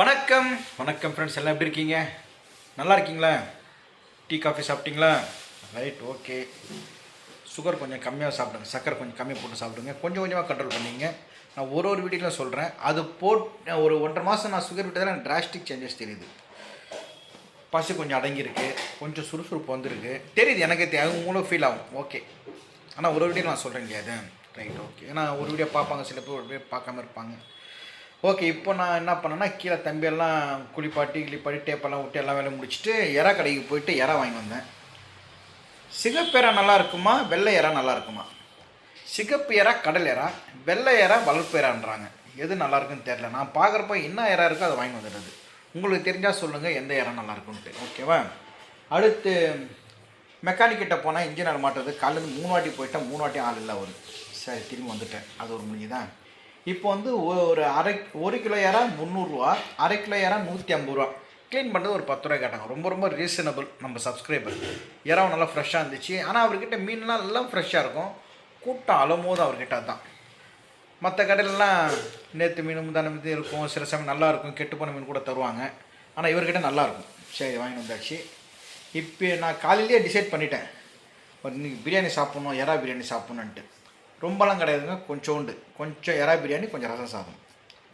வணக்கம் வணக்கம் ஃப்ரெண்ட்ஸ், எல்லாம் எப்படி இருக்கீங்க? நல்லா இருக்கீங்களா? டீ காஃபி சாப்பிட்டீங்களா? Right, okay. சுகர் கொஞ்சம் கம்மியாக சாப்பிடுங்க, சக்கரை கொஞ்சம் கம்மியாக போட்டு சாப்பிடுங்க, கொஞ்சம் கொஞ்சமாக கண்ட்ரோல் பண்ணிங்க. நான் ஒரு வீடியோவில் சொல்கிறேன். அது ஒரு 1.5 மாதம் நான் சுகர் விட்டதில் எனக்கு டிராஸ்டிக் சேஞ்சஸ் தெரியுது. பசி கொஞ்சம் அடங்கியிருக்கு, கொஞ்சம் சுறுசுறுப்பு வந்துருக்கு தெரியுது, எனக்கு உங்களுக்கு ஃபீல் ஆகும். ஓகே, ஆனால் ஒரு வீடியோ நான் சொல்கிறேன் இல்லையா? அது ரைட், ஓகே. ஏன்னா ஒரு வீடியோ பார்ப்பாங்க, சில பேர் ஒரு வீடியோ பார்க்காம இருப்பாங்க. ஓகே, இப்போ நான் என்ன பண்ணேன்னா, கீழே தம்பியெல்லாம் கிளிப்பாட்டி டேப்பெல்லாம் விட்டு எல்லாம் வேலையும் முடிச்சுட்டு எறா கடைக்கு போயிட்டு எறா வாங்கி வந்தேன். சிகப்பு எறா நல்லா இருக்குமா, வெள்ளை எறா நல்லா இருக்குமா? சிகப்பு எறா கடல் எறா, வெள்ளை எறா வளர்ப்பு எறான்றாங்க. எது நல்லா இருக்குன்னு தெரில. நான் பார்க்குறப்ப என்ன எறா இருக்கோ அதை வாங்கி வந்துடுறது. உங்களுக்கு தெரிஞ்சால் சொல்லுங்கள் எந்த எறா நல்லா இருக்குன்ட்டு, ஓகேவா? அடுத்து மெக்கானிக்கிட்ட போனால் இன்ஜின் ஆள் மாட்டுறது. காலையில் 3 வாட்டி போயிட்டேன், 3 வாட்டி ஆள் இல்லை ஒரு. சரி, திரும்பி வந்துட்டேன். அது ஒரு முடிஞ்சுதான். இப்போ வந்து ஒரு 1 கிலோ ஏரா 300 ரூபா, 1/2 கிலோ ஏரா 150 ரூபா. க்ளீன் பண்ணுறது ஒரு 10 ரூபாய் கேட்டாங்க. ரொம்ப ரீசனபிள். நம்ம சப்ஸ்கிரைபர் ஏராவும் நல்லா ஃப்ரெஷ்ஷாக இருந்துச்சு. ஆனால் அவர்கிட்ட மீன்லாம் எல்லாம் ஃப்ரெஷ்ஷாக இருக்கும். கூட்டம் அலமோது அவர்கிட்ட தான். மற்ற கடையிலலாம் நேற்று மீன் முந்தான மீன் இருக்கும், சில சமயம் நல்லாயிருக்கும், கெட்டு போன மீன் கூட தருவாங்க. ஆனால் இவர்கிட்ட நல்லாயிருக்கும். சரி, வாங்கி வந்தாச்சு. இப்போ நான் காலையிலேயே டிசைட் பண்ணிட்டேன், இன்றைக்கி பிரியாணி சாப்பிட்ணும், எறா பிரியாணி சாப்பிட்ணுன்ட்டு. ரொம்பலாம் கிடையாதுங்க, கொஞ்சம் எறா பிரியாணி, கொஞ்சம் ரசம் சாதம்,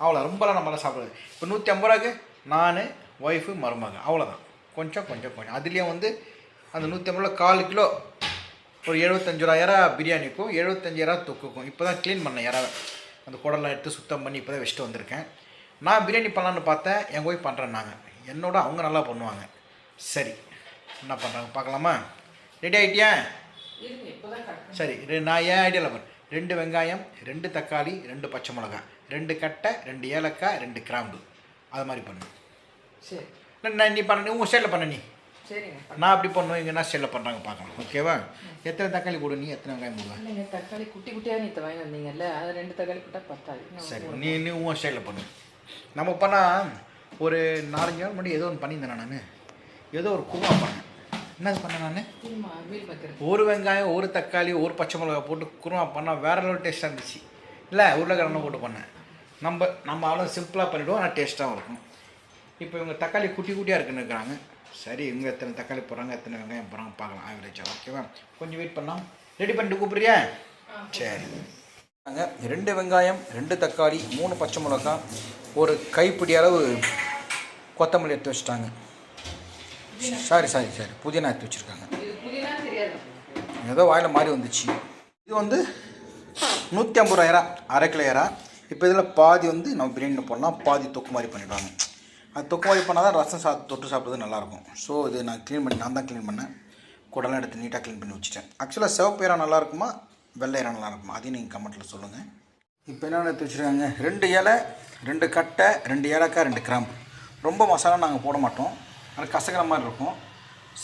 அவ்வளோ. ரொம்பலாம் நம்மளாம் சாப்பிடுறது. இப்போ 150 ரூபாய்க்கு நான், ஒய்ஃபு, மருமக, அவ்வளோதான். கொஞ்சம் அதுலேயே வந்து அந்த 150 ரூபா 1/4 கிலோ ஒரு 75 ரூபா எறா பிரியாணிக்கும் 75 எறா தொக்குக்கும். இப்போ தான் க்ளீன் பண்ணேன் எறாவை. அந்த குடலாம் எடுத்து சுத்தம் பண்ணி இப்போ தான் வச்சுட்டு வந்திருக்கேன். நான் பிரியாணி பண்ணலான்னு பார்த்தேன், எங்கள் ஒய்ஃப் பண்ணுறேன்னாங்க. என்னோட அவங்க நல்லா பண்ணுவாங்க. சரி, என்ன பண்ணுறாங்க பார்க்கலாமா? ரெடி ஆகிட்டியா? சரி, நான் ஏன் ஐடியாவில் பண்ணேன். 2 வெங்காயம், 2 தக்காளி, 2 பச்சை மிளகாய், 2 கட்டை, 2 ஏலக்காய், 2 கிராம்பு, அது மாதிரி பண்ணு. சரி, நான் நீ பண்ண, உங்கள் ஸ்டைலில் பண்ண. நீ சரிங்க, நான் அப்படி பண்ணுவேன், இங்கே என்ன ஸ்டைலில் பண்ணுறாங்க பார்க்கலாம், ஓகேவா? எத்தனை தக்காளி போடு, நீ எத்தனை வெங்காயம் போடுவேன்? நீங்கள் தக்காளி குட்டியாக நீ வாங்கி வந்தீங்கல்ல, அது 2 தக்காளி போட்டால் பத்தாது. சரி, நீ உங்கள் ஸ்டைலில் பண்ணு. நம்ம பண்ணால் ஒரு 4-5 நாள் முன்னாடி ஏதோ ஒன்று பண்ணியிருந்தேன். நான் ஏதோ ஒரு குருமா பண்ணேன். என்னது பண்ணேன் நான்? 1 வெங்காயம், 1 தக்காளி, 1 பச்சை மிளகா போட்டு குருமா பண்ணால் வேறு லெவல் டேஸ்ட்டாக இருந்துச்சு. இல்லை, உருளைக்கிழங்கு போட்டு பண்ணேன். நம்ம அவ்வளோ சிம்பிளாக பண்ணிவிடுவோம், ஆனால் டேஸ்ட்டாகவும் இருக்கும். இப்போ இவங்க தக்காளி குட்டியாக இருக்குன்னு இருக்கிறாங்க. சரி, இவங்க எத்தனை தக்காளி போடுறாங்க, எத்தனை வெங்காயம் போடுறாங்க பார்க்கலாம், ஆவரேஜாக. ஓகேவா? கொஞ்சம் வெயிட் பண்ணலாம். ரெடி பண்ணிட்டு கூப்பிட்றியா? சரி. 2 வெங்காயம், 2 தக்காளி, 3 பச்சை மிளகா, ஒரு கைப்பிடி அளவு கொத்தமல்லி எடுத்து வச்சுட்டாங்க. சரி, புதினா எடுத்து வச்சுருக்காங்க. ஏதோ வாயில் மாதிரி வந்துச்சு. இது வந்து 150 ரூபா எறா, 1/2 கிலோ எறா. இப்போ இதில் பாதி வந்து நம்ம பிரியாணியில் போடலாம், பாதி தொக்கு மாதிரி பண்ணிவிடுவாங்க. அது தொக்கு மாதிரி பண்ணால் தான் ரசம் தொட்டு சாப்பிட்றது நல்லாயிருக்கும். ஸோ இது நான் தான் க்ளீன் பண்ணேன். குடலாம் எடுத்து நீட்டாக க்ளீன் பண்ணி வச்சுட்டேன். ஆக்சுவலாக சிவப்பு எறா நல்லாயிருக்குமா, வெள்ளை எறா நல்லாயிருக்குமா, அதையும் நீங்கள் கமெண்ட்டில் சொல்லுங்கள். இப்போ என்னென்ன எடுத்து வச்சுருக்காங்க? 2 இலை, 2 கட்டை, 2 ஏலக்காய், 2 கிராம்பு. ரொம்ப மசாலா நாங்கள் போட மாட்டோம், அது கசக்கிற மாதிரி இருக்கும்.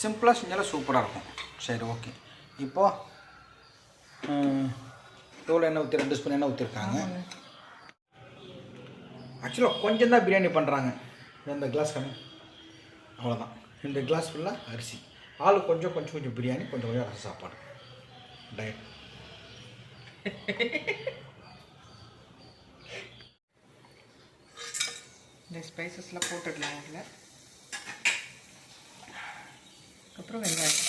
சிம்பிளாக செஞ்சாலும் சூப்பராக இருக்கும். சரி, ஓகே. இப்போது எவ்வளோ எண்ணெய் ஊற்றி, 2 ஸ்பூன் எண்ணெய் ஊற்றிருக்காங்க. ஆக்சுவலாக கொஞ்சம் தான் பிரியாணி பண்ணுறாங்க. இந்த கிளாஸ் கம்மி, அவ்வளோதான். இந்த கிளாஸ் ஃபுல்லாக அரிசி. ஆள் கொஞ்சம் பிரியாணி, கொஞ்சம் ரசம் சாப்பாடு. டயட். இந்த ஸ்பைசஸ்லாம் போட்டுடலாம் அதில். அப்புறம் வெங்காயம்.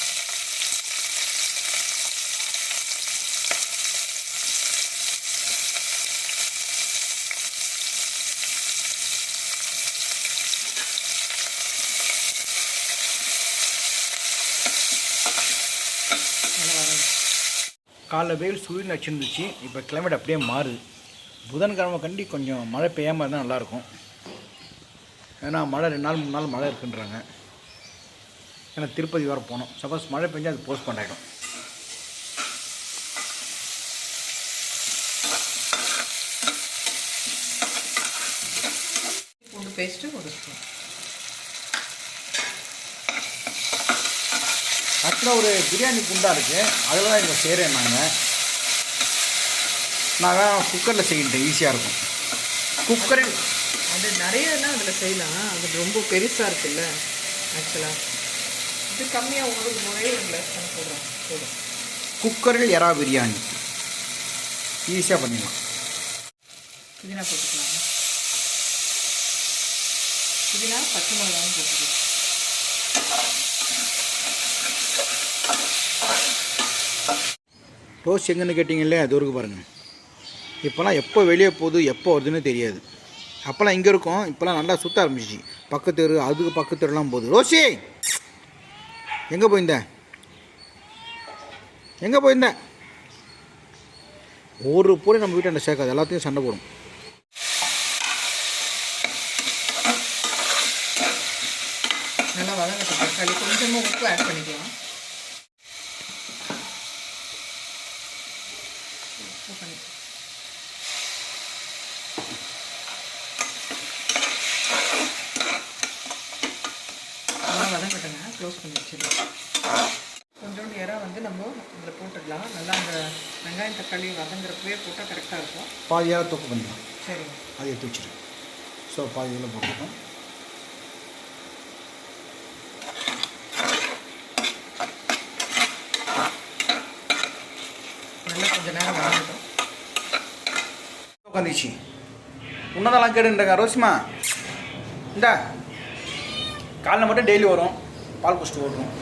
காலைல வெயில் சூரியன் வச்சுருந்துச்சு. இப்போ கிளைமேட் அப்படியே மாறுது. புதன்கிழமை கண்டி கொஞ்சம் மழை பெய்யாமல் இருந்தால் நல்லாயிருக்கும். ஏன்னா மழை 2 நாள் 3 நாள் மழை இருக்குன்றாங்க. ஏன்னா திருப்பதி வர போனோம். சப்போஸ் மழை பெஞ்சால் அது போஸ்ட்போன் ஆகிடும். பூண்டு பேஸ்ட்டு 1 ஸ்பூன். ஆக்சுவலாக ஒரு பிரியாணி குண்டா இருக்குது, அதில் தான் இங்கே செய்கிறேன். நான் குக்கரில் செய்யிட்டேன், ஈஸியாக இருக்கும். குக்கரில் அது நிறையனா அதில் செய்யலாம். அது ரொம்ப பெருசாக இருக்குல்ல. ஆக்சுவலாக இது கம்மியாக உங்களுக்கு ஒரே 1 கிளாஸ் தான் போடும். குக்கரில் எறா பிரியாணி ஈஸியாக பண்ணிடலாம். புதினா போட்டுக்கலாம். புதினா பச்சை மிளகாவும் போட்டுக்கலாம். ரோஸ் எங்கன்னு கேட்டிங்களே அது இருக்கு பாருங்கள். இப்போலாம் எப்போ வெளியே போகுது எப்போ வருதுன்னு தெரியாது. அப்போல்லாம் இங்கே இருக்கும், இப்போலாம் நல்லா சுற்ற ஆரம்பிச்சிச்சு. பக்கத்து தெரு அதுக்கு பக்கத்து தெருலாம் போகுது. ரோசி எங்கே போயிருந்த எங்கே போயிருந்த? ஒரு பொருள் நம்ம வீட்டை சேர்க்காது, எல்லாத்தையும் சண்டை போடும். நல்லா வதங்கட்டும். தக்காளி கொஞ்சமாக உப்பு ஆட் பண்ணிக்கலாம். உப்பு பண்ணி நல்லா வதங்கட்டுங்க. க்ளோஸ் பண்ணி வச்சிடலாம். கொஞ்சோண்டு இறா வந்து நம்ம இதில் போட்டுடலாம். நல்லா அந்த வெங்காயம் தக்காளி வதங்குறப்பவே போட்டால் கரெக்டாக இருக்கும். பாதியாக தொக்கு பண்ணிக்கலாம். சரிங்க, அதை எடுத்து வச்சுரு. ஸோ பாதியில் போட்டுக்கோம். நல்லா கொஞ்சம் நேரம் வதங்கட்டும். உட்காந்துச்சு உன்னதெல்லாம் கேடுன்றங்க ரோசிமா. இந்தா காலைல மட்டும் டெய்லி வரும், பால் குடிச்சிட்டு ஓடுறோம்.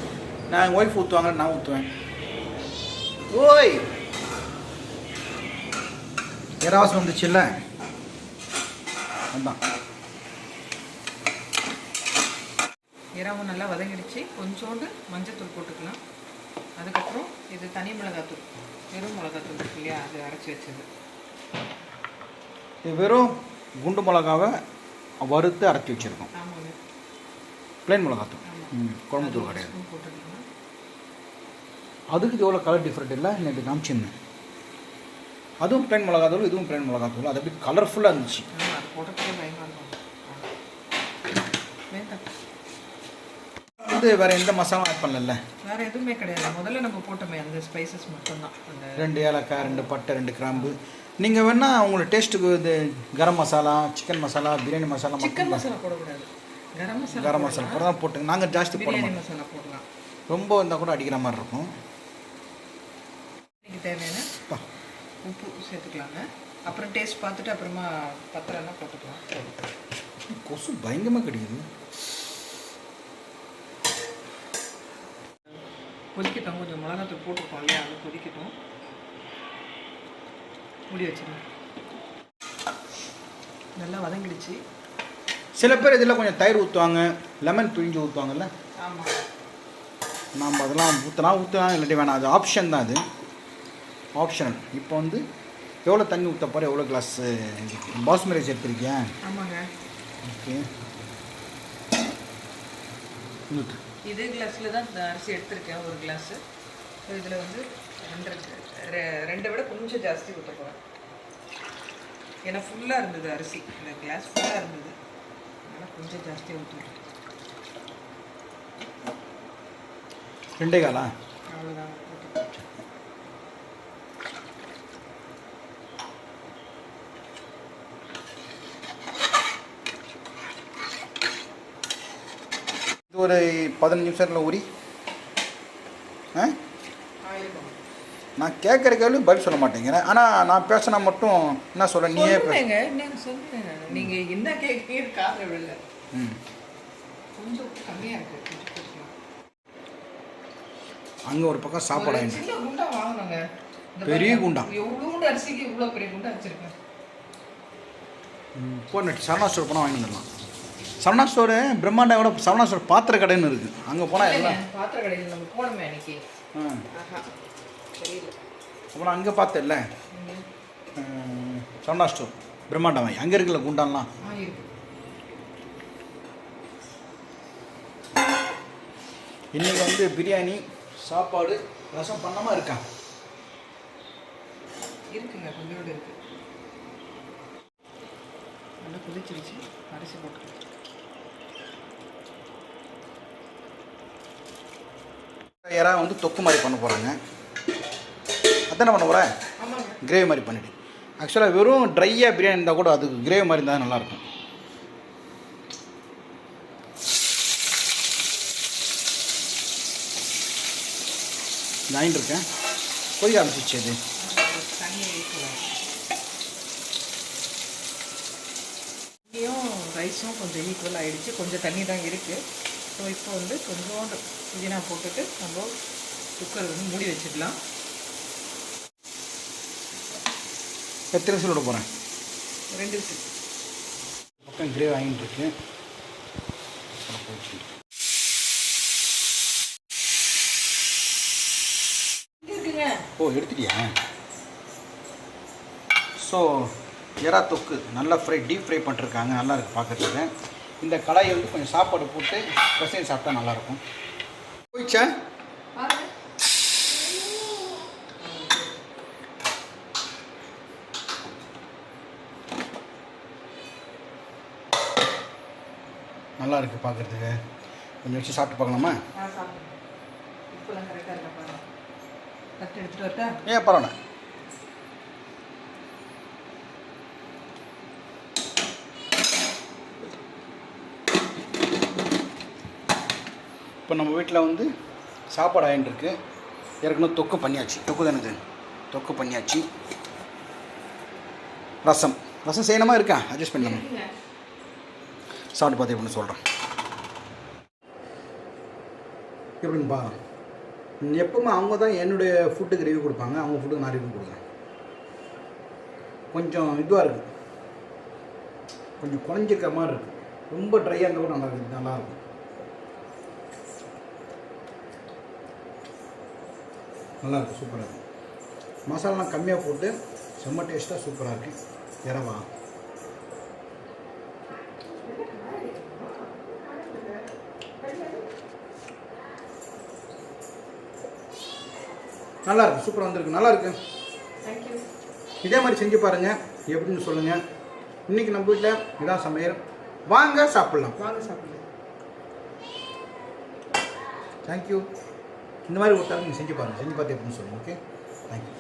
நான் எங்கள் ஒய்ஃப் ஊற்றுவாங்க, நான் ஊற்றுவேன். ஓய் ஏராவாசம் வந்துச்சு இல்லை, அதுதான். இறாவும் நல்லா வதங்கிடுச்சு. கொஞ்சோண்டு மஞ்சத்தூள் போட்டுக்கலாம். அதுக்கப்புறம் இது தனி மிளகாத்தூள், வெறும் மிளகாத்தூள் இருக்கு இல்லையா, அது அரைச்சி வச்சது. இது வெறும் குண்டு மிளகாவை வறுத்து அரைச்சி வச்சுருக்கோம். ஆமாங்க, பிளைன் மிளகாத்தூள். குழம்பு தூள் கிடையாது. அதுக்கு இது எவ்வளோ கலர் டிஃப்ரெண்ட் இல்லை, எனக்கு காமிச்சிருந்தேன். அதுவும் பிளைன் மிளகாத்தூள், இதுவும் பிளைன் மிளகாத்தூள். அது அப்படி கலர்ஃபுல்லாக இருந்துச்சு. அது போட்டதுக்கே பயமாக இருக்கும். வந்து வேறு எந்த மசாலாவும் ஆட் பண்ணல, வேறு எதுவுமே கிடையாது. முதல்ல நம்ம போட்டோமே அந்த ஸ்பைசஸ் மட்டும்தான். அந்த 2 ஏலக்காய், 2 பட்டை, 2 கிராம்பு. நீங்கள் வேணால் உங்களோட டேஸ்ட்டுக்கு இது கரம் மசாலா, சிக்கன் மசாலா, பிரியாணி மசாலா, சிக்கன் மசாலா போடக்கூடாது, கரம் மசாலா போட தான் போட்டுங்க. நாங்கள் ஜாஸ்தி போட பிரியாணி மாட்டோம். மசாலா போடலாம். ரொம்ப இருந்தால் கூட அடிக்கிற மாதிரி இருக்கும். இதுக்கு தேவையான உப்பு சேர்த்துக்கலாங்க. அப்புறம் டேஸ்ட் பார்த்துட்டு அப்புறமா பத்திரம்னா போட்டுக்கலாம். கொசு பயங்கரமாக கிடைக்குது. கொதிக்கட்டும். கொஞ்சம் மிளகாத்தூள் போட்டுருக்கோம் இல்லையா, அது கொதிக்கட்டும். மூடி வச்சிடலாம். நல்லா வதங்கிடுச்சு. சில பேர் இதில் கொஞ்சம் தயிர் ஊற்றுவாங்க, லெமன் பிழிஞ்சு ஊற்றுவாங்கல்ல. ஆமாம், நம்ம அதெல்லாம் ஊற்றலாம், இல்லாட்டி வேணாம். அது ஆப்ஷன் தான், அது ஆப்ஷனல். இப்போ வந்து எவ்வளோ தண்ணி ஊற்ற போகிற, எவ்வளோ கிளாஸ் பாஸ்மதி ரைஸ் எடுத்துருக்கியா? ஆமாங்க. ஓகே, ஊற்று. இதே கிளாஸில் தான் இந்த அரிசி எடுத்திருக்கேன், ஒரு கிளாஸு. ஸோ இதில் வந்து 2 விட கொஞ்சம் ஜாஸ்தி ஊற்ற போகிறேன். ஏன்னா ஃபுல்லாக இருந்தது அரிசி, இந்த கிளாஸ் ஃபுல்லாக இருந்தது, அதனால் கொஞ்சம் ஜாஸ்தியாக ஊற்றுவேன். 2 காலா? அவ்வளோதான். இது ஒரு 15 நிமிஷத்தில் ஊறி. நான் கேட்குற கேள்வி பதில் சொல்ல மாட்டேங்கிறேன். ஆனால் நான் பேசினா மட்டும் என்ன சொல்ல, நீயே சொல்லுங்க. நீங்கள் என்ன கேட்குறீங்க காரணம் இல்லை. கொஞ்சம் கம்மியாக இருக்குது. அங்கே ஒரு பக்கம் சாப்பாடு சின்ன குண்டா வாங்கணுங்க. பெரிய குண்டா. எவ்வளோ அரிசிக்கு இவ்வளோ பெரிய குண்டா வச்சுருக்கேன். போட்டு சரணா ஸ்டோர் போனால் வாங்கி வந்துடலாம். சரணா ஸ்டோரு பிரம்மாண்டோட சரணா ஸ்டோர் பாத்திர கடைன்னு இருக்குது. அங்கே போனால் எல்லாம் பாத்திர கடையில் நம்ம போனோமே அன்னைக்கு. அப்புறம் அங்கே பார்த்தேன்ல சரணா ஸ்டோர் பிரம்மாண்டம் வாங்கி அங்கே இருக்குல்ல குண்டான்லாம். இன்றைக்கி வந்து பிரியாணி, சாப்பாடு, ரசம் பண்ணாமல் இருக்கா? இருக்குங்க, கொஞ்சோடு இருக்குது. நல்லா கொதிச்சிருச்சு. அரிசி போட்டு யாரா வந்து தொக்கு மாதிரி பண்ண போகிறாங்க. அதான் பண்ண போகிறேன். கிரேவி மாதிரி பண்ணிவிடு. ஆக்சுவலாக வெறும் ட்ரையாக பிரியாணி இருந்தால் கூட அதுக்கு கிரேவி மாதிரி இருந்தால் நல்லாயிருக்கும். நான் இருக்கேன் கொதிக்க ஆரம்பிச்சிச்சு. அது தண்ணியும் ரைஸும் கொஞ்சம் ஈக்குவல் ஆகிடுச்சு. கொஞ்சம் தண்ணி தான் இருக்குது. ஸோ இப்போ வந்து கொஞ்சோண்டு புதினா போட்டுட்டு நம்ம குக்கர் வந்து மூடி வச்சிடலாம். எத்தனை விசில் விட போகிறேன்? 2 விசில். பக்கம் கிரேவி ஆகிட்டு இருக்கு. இருக்குங்க. ஓ, எடுத்துட்டியா? ஸோ எறா தொக்கு நல்லா டீப் ஃப்ரை பண்ணிருக்காங்க. நல்லா இருக்குது பார்க்குறதுக்கு. இந்த கடாயை வந்து கொஞ்சம் சாப்பாடு போட்டு பசங்க சாப்பிட்டா நல்லாயிருக்கும். போயிடுச்சா? நல்லா இருக்குது பார்க்குறதுக்கு. கொஞ்சம் வச்சு சாப்பிட்டு பார்க்கலாமா? இப்போலாம் கரெக்டாக இருக்கா பாருங்க. கரெக்டாக எடுத்துகிட்டு வரட்டா? ஏன் பரவாயில்ல. இப்போ நம்ம வீட்டில் வந்து சாப்பாடு ஆயின்ட்டுருக்கு. ஏற்கனவே தொக்கு பண்ணியாச்சு. தொக்கு தானே இது? தொக்கு பண்ணியாச்சு. ரசம் செய்யணுமா இருக்கா? அட்ஜஸ்ட் பண்ணலாமா? சாப்பிட்டு பார்த்து எப்படின்னு சொல்கிறேன். எப்படின்னுப்பா, எப்பவுமே அவங்க தான் என்னுடைய ஃபுட்டுக்கு ரிவ்யூ கொடுப்பாங்க. அவங்க ஃபுட்டுக்கு நான் ரிவ்யூ கொடுக்குறேன். கொஞ்சம் இதுவாக இருக்குது, கொஞ்சம் குழஞ்சிருக்கிற மாதிரி இருக்குது. ரொம்ப ட்ரையாக இருந்தால் கூட நல்லாயிருக்கும். நல்லாயிருக்கு, சூப்பராக இருக்குது. மசாலாலாம் கம்மியாக போட்டு செம்ம டேஸ்ட்டாக சூப்பராக இருக்குது. இரவா நல்லாயிருக்கு, சூப்பராக வந்திருக்கு. நல்லாயிருக்கு. தேங்க்யூ. இதே மாதிரி செஞ்சு பாருங்கள், எப்படின்னு சொல்லுங்கள். இன்றைக்கி நம்ம வீட்டில் இதான் சமையல். வாங்க சாப்பிட்லாம். தேங்க்யூ. இந்த மாதிரி ஒரு தடவை நீங்கள் செஞ்சு பாருங்கள். செஞ்சு பார்த்து எப்படின்னு சொல்லுங்கள். Okay, thank you.